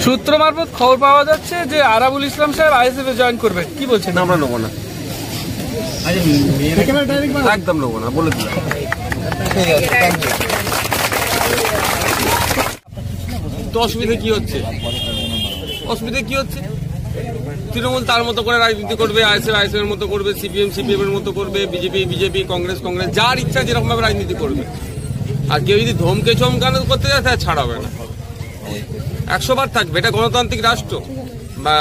সূত্র মারফত খবর পাওয়া যাচ্ছে যে আরাবুল ইসলাম সাহেব আইএসএফ এ জয়েন করবেন, কি বলছেন? আমরা নেবো না, একদম নেবো না, বলে দিলাম। তো অসুবিধা কি হচ্ছে? অসুবিধা কি হচ্ছে? তৃণমূল তার মতো করে রাজনীতি করবে, আইএসএফ আইএসএফ এর মতো করবে, সিপিএম সিপিএম এর মতো করবে, বিজেপি বিজেপি, কংগ্রেস কংগ্রেস, যার ইচ্ছা যেরকম ভাবে রাজনীতি করবে। আর কেউ যদি ধমকে চমকানো করতে যায় তাহলে ছাড়াবে না, 100 বার থাকবে। এটা গণতান্ত্রিক রাষ্ট্র। বা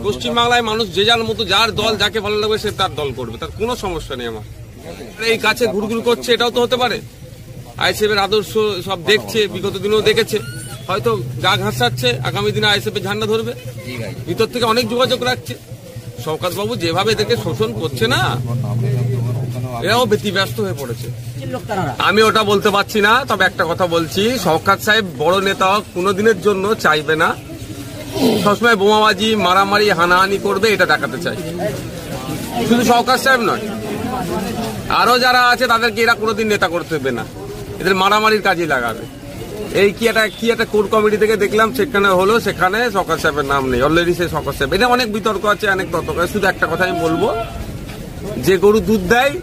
পশ্চিমবাংলায় মানুষ যে যার মতো, যার দল যাকে ভালো লাগবে সে তার দল করবে, তার কোনো সমস্যা নেই আমার। এই কাছে ঘুরঘুর করছে, এটাও তো হতে পারে আইএসএফ এর আদর্শ সব দেখছে, বিগত দিনেও দেখেছে, হয়তো গা ঘাসাচ্ছে, আগামী দিনে আইএসএফ এর ঝান্ডা ধরবে, ভিতর থেকে অনেক যোগাযোগ রাখছে। শওকত বাবু যেভাবে এদেরকে শোষণ করছে না, এরাও ব্যতিব্যস্ত হয়ে পড়েছে। আমি ওটা বলতে পারছি না, তবে একটা কথা বলছি, শওকত সাহেব বড় নেতা কোনোদিনের জন্য চাইবে না সবসময় বোমাবাজি, মারামারি, হানাহানি করবে, এটা দেখাতে চাই। শুধু শওকত সাহেব নয়, আরো যারা আছে তাদেরকে এরা কোনোদিন নেতা করতে দেবে না, এদের মারামারির কাজে লাগাবে। এই কি একটা কোর কমিটি থেকে দেখলাম সেখানে হলো, সেখানে শওকত সাহেবের নাম নেই, অলরেডি সে শওকত সাহেব। এটা অনেক বিতর্ক আছে, অনেক তর্ক আছে। শুধু একটা কথা আমি বলবো, যে গরু দুধ দেয়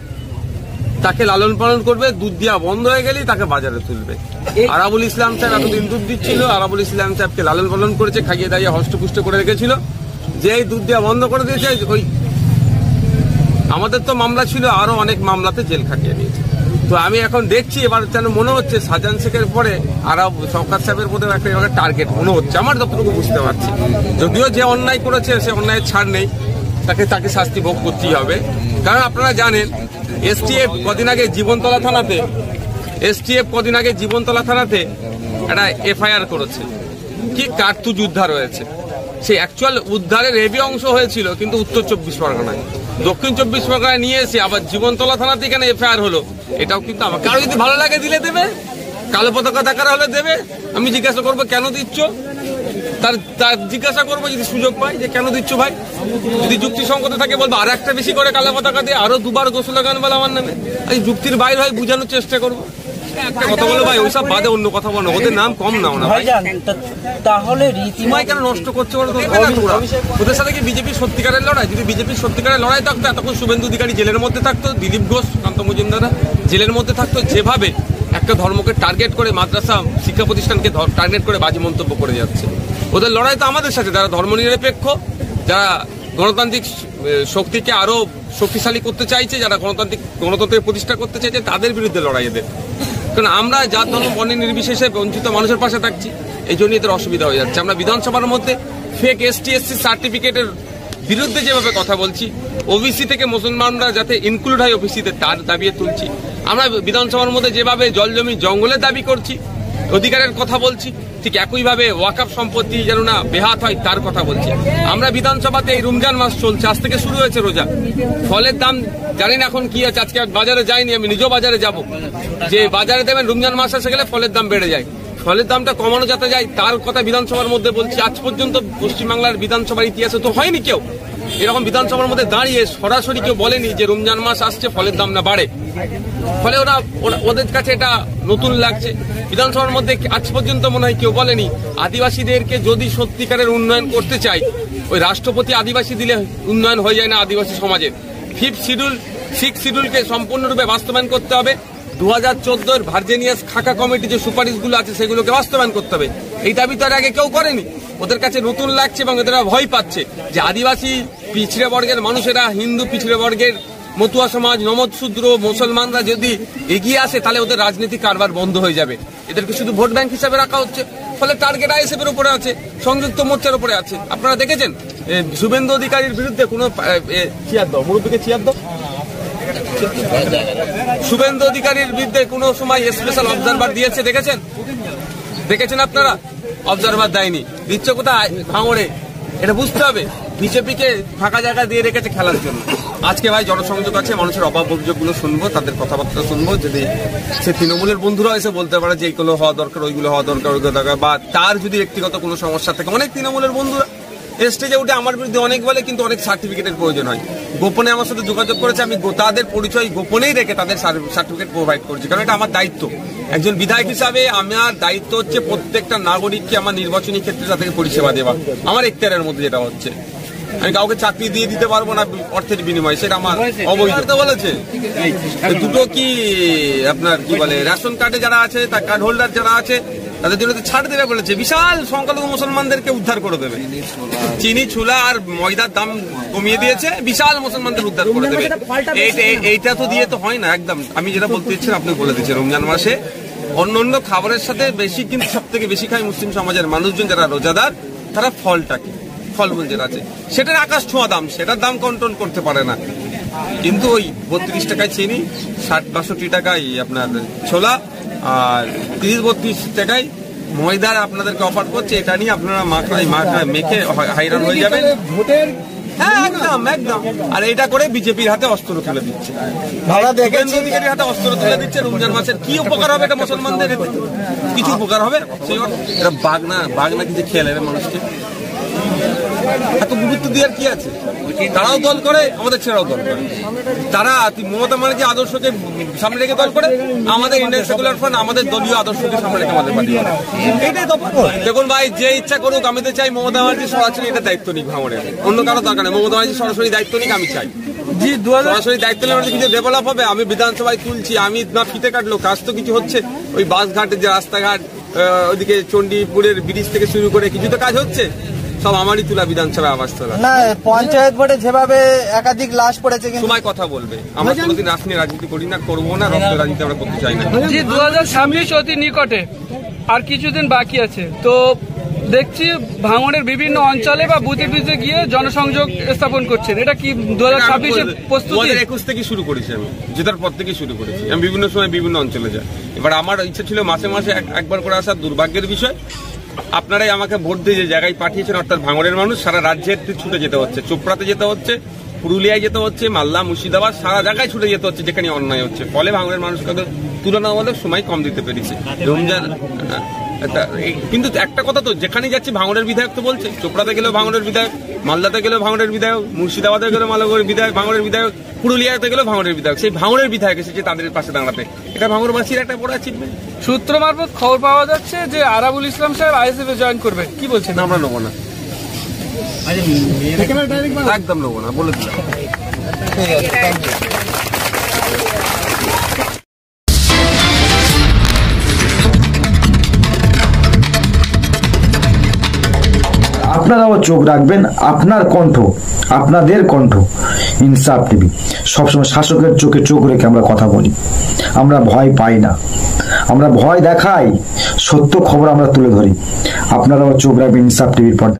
তাকে লালন পালন করবে, দুধ দেওয়া বন্ধ হয়ে গেলেই তাকে বাজারে তুলবে। আরাবুল ইসলাম সাহেব এতদিন দুধ দিচ্ছিল, আরাবুল ইসলাম সাহেবকে লালন পালন করেছে, খাইয়ে দাইয়ে হষ্টপুষ্ট করে রেখেছিল। যে এই দুধ দেওয়া বন্ধ করে দিয়েছে, ওই আমাদের তো মামলা ছিল, আরো অনেক মামলাতে জেল খাটিয়ে দিয়েছে। তো আমি এখন দেখছি, এবার যেন মনে হচ্ছে শাহজাহান শেখের পরে শওকত সাহেবের মধ্যে একটা টার্গেট মনে হচ্ছে, আমার যতটুকু বুঝতে পারছি। যদিও যে অন্যায় করেছে সে অন্যায়ের ছাড় নেই, তাকে শাস্তি ভোগ করতেই হবে। কারণ আপনারা জানেন এসটিএফ কদিন আগে জীবনতলা থানাতে একটা এফআইআর করেছে, কি কার্তুজ উদ্ধার হয়েছে। সেই অ্যাকচুয়াল উদ্ধারের হেভি অংশ হয়েছিল কিন্তু উত্তর 24 পরগনায়, দক্ষিণ 24 পরগনায় নিয়ে এসে আবার জীবনতলা থানাতে এখানে এফআইআর হলো। এটাও কিন্তু আমার কারো যদি ভালো লাগে দিলে দেবে, কালো পতাকা দেখার হলে দেবে। আমি জিজ্ঞাসা করবো কেন দিচ্ছ, তার জিজ্ঞাসা করবো যদি সুযোগ পাই যে কেন দিচ্ছ ভাই। যদি যুক্তিসঙ্গত থাকে বলবো আর একটা বেশি করে কালো পতাকা দিয়ে আরো 2বার গোসল গান বলে আমার নামে, এই যুক্তির বাইরে হয় বোঝানোর চেষ্টা করবো। একটা কথা বলো ভাই, ওইসব বাদে অন্য কথা বলো, ওদের নাম কম নাও না ভাই। তাহলে রীতিময় কেন নষ্ট করছে ওদের সাথে? কি বিজেপির সত্যিকারের লড়াই? যদি বিজেপির সত্যিকারের লড়াই থাকতো এতক্ষণ শুভেন্দু অধিকারী জেলের মধ্যে থাকতো, দিলীপ ঘোষ, কান্ত মজুমদাররা জেলের মধ্যে থাকতো। যেভাবে একটা ধর্মকে টার্গেট করে, মাদ্রাসা শিক্ষা প্রতিষ্ঠানকে টার্গেট করে বাজে মন্তব্য করে যাচ্ছে, ওদের লড়াই তো আমাদের সাথে, যারা ধর্মনিরপেক্ষ, যারা গণতান্ত্রিক শক্তিকে আরো শক্তিশালী করতে চাইছে, যারা গণতন্ত্রের প্রতিষ্ঠা করতে চাইছে, তাদের বিরুদ্ধে লড়াই এদের। কারণ আমরা জাত ধর্ম বর্ণের নির্বিশেষে বঞ্চিত মানুষের পাশে থাকছি, এই জন্য এদের অসুবিধা হয়ে যাচ্ছে। আমরা বিধানসভার মধ্যে ফেক ST/SC সার্টিফিকেটের বিরুদ্ধে যেভাবে কথা বলছি, ওবিসি থেকে মুসলমানরা যাতে ইনক্লুড হয় ওবিসিতে, তার দাবি তুলছি। আমরা বিধানসভার মধ্যে যেভাবে জল জমি জঙ্গলের দাবি করছি, অধিকারের কথা বলছি, ঠিক একইভাবে ওয়াকফ সম্পত্তি যেন না বেহাত হয় তার কথা বলছি। আমরা বিধানসভাতে এই রমজান মাস চলছে, আজ থেকে শুরু হয়েছে রোজা, ফলের দাম জানি না এখন কি আছে। আজকে বাজারে যাইনি, আমি নিজেও বাজারে যাব, যে বাজারে দেবেন রমজান মাস এসে গেলে ফলের দাম বেড়ে যায়, ফলের দামটা কমানো যাতে যায় তার কথা বিধানসভার মধ্যে বলছি। আজ পর্যন্ত পশ্চিমবাংলার বিধানসভার ইতিহাসে তো হয়নি কেউ এরকম বিধানসভার মধ্যে দাঁড়িয়ে সরাসরি কেউ বলেনি যে রমজান মাস আসছে ফলের দাম না বাড়ে। ফলে ওদের কাছে এটা নতুন লাগছে। বিধানসভার মধ্যে আজ পর্যন্ত মনে হয় কেউ বলেনি আদিবাসীদেরকে যদি সত্যিকারের উন্নয়ন করতে চাই, ওই রাষ্ট্রপতি আদিবাসী দিলে উন্নয়ন হয়ে যায় না আদিবাসী সমাজের। 5th শিডিউল 6th শিডিউলকে সম্পূর্ণরূপে বাস্তবায়ন করতে হবে। 2014 ভার্জিনিয়াস খাকা কমিটি যে সুপারিশগুলো আছে সেগুলোকে বাস্তবায়ন করতে হবে। এই দাবি তো আগে কেউ করেনি, ওদের কাছে নতুন লাগছে এবং এরা ভয় পাচ্ছে যে আদিবাসী পিছড়ে বর্গের মানুষেরা, হিন্দু পিছড়ে বর্গের মতুয়া সমাজ, নমদ শূদ্র, মুসলমানরা যদি এগিয়ে আসে তাহলে ওদের রাজনীতি কারবার বন্ধ হয়ে যাবে। এদেরকে শুধু ভোট ব্যাংক হিসাবে রাখা হচ্ছে, ফলে টার্গেট আইএসএফ এর উপরে আছে, সংযুক্ত মোর্চার উপরে আছে। আপনারা দেখেছেন শুভেন্দু অধিকারীর বিরুদ্ধে কোনো মুরব্বীকে চেয়ার দাও, শুভেন্দু অধিকারীর বিরুদ্ধে কোনো সময় স্পেশাল অবজারভার দিয়েছে দেখেছেন আপনারা? অবজারভার দেয়নি, দিচ্ছে কোথায়? ভাঙড়ে। এটা বুঝতে হবে, বিজেপিকে ফাঁকা জায়গা দিয়ে রেখেছে খেলার জন্য। আজকে ভাই জনসংযোগ আছে, মানুষের অভাব অভিযোগগুলো শুনবো, তাদের কথাবার্তা শুনবো। যদি সে তৃণমূলের বন্ধুরা এসে বলতে পারে যে এইগুলো হওয়া দরকার, ওইগুলো হওয়া দরকার, বা তার যদি ব্যক্তিগত কোনো সমস্যা থাকে, অনেক তৃণমূলের বন্ধুরা স্টেজে উঠে আমার বিরুদ্ধে অনেক বলে, কিন্তু অনেক সার্টিফিকেটের প্রয়োজন হয়। গোপনে আমার সাথে যোগাযোগ করেছে, আমি তাদের পরিচয় গোপনেই রেখে তাদের সার্টিফিকেট প্রোভাইড করছি, কারণ এটা আমার দায়িত্ব। একজন বিধায়ক হিসাবে আমার দায়িত্ব হচ্ছে প্রত্যেকটা নাগরিককে আমার নির্বাচনী ক্ষেত্রে তাদেরকে পরিষেবা দেওয়া। আমার এখতিয়ারের মধ্যে যেটা হচ্ছে, আমি কাউকে চাকরি দিয়ে দিতে পারবো না অর্থের বিনিময়ে, সেটা আমার অবৈধ বলেছে। দুটো কি আপনার কি বলে, রেশন কার্ডে যারা আছে, তার কার্ড হোল্ডার যারা আছে, তাদের জন্য ছাড় দেবে বলেছে, বিশাল সংখ্যালঘু মুসলমানদেরকে উদ্ধার করে দেবে। চিনি, ছোলা আর ময়দার দাম কমিয়ে দিয়েছে, বিশাল মুসলমানদের উদ্ধার করে দেবে। এইটা তো দিয়ে তো হয় না একদম। আমি যেটা বলতে চাচ্ছি আপনি বলে দিচ্ছেন, রমজান মাসে অন্য খাবারের সাথে বেশি, কিন্তু সব থেকে বেশি খায় মুসলিম সমাজের মানুষজন যারা রোজাদার, তারা ফলটাকে, ফলমূল যেটা আছে সেটার আকাশ ছোঁয়া দাম, সেটার দাম কন্ট্রোল করতে পারে না। কিন্তু ওই 32 টাকায় চিনি, 60-62 টাকায় আপনার ছোলা, আর 30-32 টাকায় ময়দার আপনাদেরকে অফার করছে। এটা নিয়ে আপনারা মেখে হাইরান হয়ে যাবেন। হ্যাঁ, একদম একদম। আর এটা করে বিজেপির হাতে অস্ত্র তুলে দিচ্ছে, অধিকারীর হাতে অস্ত্র তুলে দিচ্ছে। রমজান মাসের কি উপকার হবে এটা মুসলমানদের? কিছু উপকার হবে? এটা বাগনা কিছু খেয়ে নেবে মানুষকে। এত গুরুত্ব দেওয়ার কি আছে? তারাও দল করে, আমাদের ছেলেরাও দল করে। তারা মমতা ব্যানার্জি আদর্শকে সামনে রেখে দল করে, আমাদের ইন্ডিয়ান সেকুলার ফ্রন্ট আমাদের দলীয় আদর্শকে সামনে রেখে আমাদের পার্টি করে। এটাই তো দেখুন ভাই, যে ইচ্ছা করুক, আমি তো চাই মমতা ব্যানার্জি সরাসরি এটা দায়িত্ব নিক ভাঙড়ের, অন্য কারো দরকার নেই। মমতা ব্যানার্জি সরাসরি দায়িত্ব নিক, আমি চাই। জি, সরাসরি দায়িত্ব নিলে কিছু ডেভেলপ হবে। আমি বিধানসভায় তুলছি, আমি না ফিতে কাটলো, কাজ তো কিছু হচ্ছে। ওই বাসঘাটের যে রাস্তাঘাট, ওইদিকে চণ্ডীপুরের ব্রিজ থেকে শুরু করে কিছু তো কাজ হচ্ছে, সব আমারই তুলা বিধানসভা আবাস তোলা। না, পঞ্চায়েত ভোটে যেভাবে একাধিক লাশ পড়েছে, সময় কথা বলবে। আমরা কোনোদিন রাজনীতি রাজনীতি করি না, করবো না, রক্ত রাজনীতি আমরা করতে চাই না। জি, 2026 অতি নিকটে, আর কিছুদিন বাকি আছে। তো দেখছি ভাঙড়ের বিভিন্ন অঞ্চলে বা বুথে বুথে গিয়ে জনসংযোগ স্থাপন করছেন, এটা কি 2026-এর প্রস্তুতি? 2021 থেকে শুরু করেছি আমি, জেতার পর থেকে শুরু করেছি। আমি বিভিন্ন সময় বিভিন্ন অঞ্চলে যাই। এবার আমার ইচ্ছা ছিল মাসে মাসে একবার করে আসার, দুর্ভাগ্যের বিষয় আপনারাই আমাকে ভোট দিয়ে যে জায়গায় পাঠিয়েছেন, অর্থাৎ ভাঙড়ের মানুষ সারা রাজ্যের ছুটে যেতে হচ্ছে। চোপড়াতে যেতে হচ্ছে, পুরুলিয়ায় যেতে হচ্ছে, মালদা, মুর্শিদাবাদ, সারা জায়গায় ছুটে যেতে হচ্ছে যেখানে অন্যায় হচ্ছে। ফলে ভাঙড়ের মানুষকে তুলনামূলক সময় কম দিতে পেরেছে। রমজান কিন্তু একটা কথা তো, যেখানে যাচ্ছি ভাঙড়ের বিধায়ক তো বলছে, চোপড়াতে গেলেও ভাঙড়ের বিধায়ক, মালদাতে গেলেও ভাঙড়ের বিধায়ক, মুর্শিদাবাদে গেলেও মালগড়ের বিধায়ক, ভাঙড়ের বিধায়ক, পুরুলিয়াতে গেলেও ভাঙড়ের বিধায়ক। সেই ভাঙড়ের বিধায়ক এসেছে তাদের পাশে দাঁড়াতে, এটা ভাঙড়বাসীর একটা বড় অ্যাচিভমেন্ট। সূত্র মারফত খবর পাওয়া যাচ্ছে যে আরাবুল ইসলাম সাহেব আইএসএফ এ জয়েন করবে, কি বলছেন? আমরা নেবো না, একদম নেবো না, বলে দিলাম। আপনারাও চোখ রাখবেন আপনার কণ্ঠ, আপনাদের কণ্ঠ ইনসাফ টিভি। সবসময় শাসকের চোখে চোখ রেখে আমরা কথা বলি, আমরা ভয় পাই না, আমরা ভয় দেখাই, সত্য খবর আমরা তুলে ধরি। আপনারাও চোখ রাখবেন ইনসাফ টিভির পর্দায়।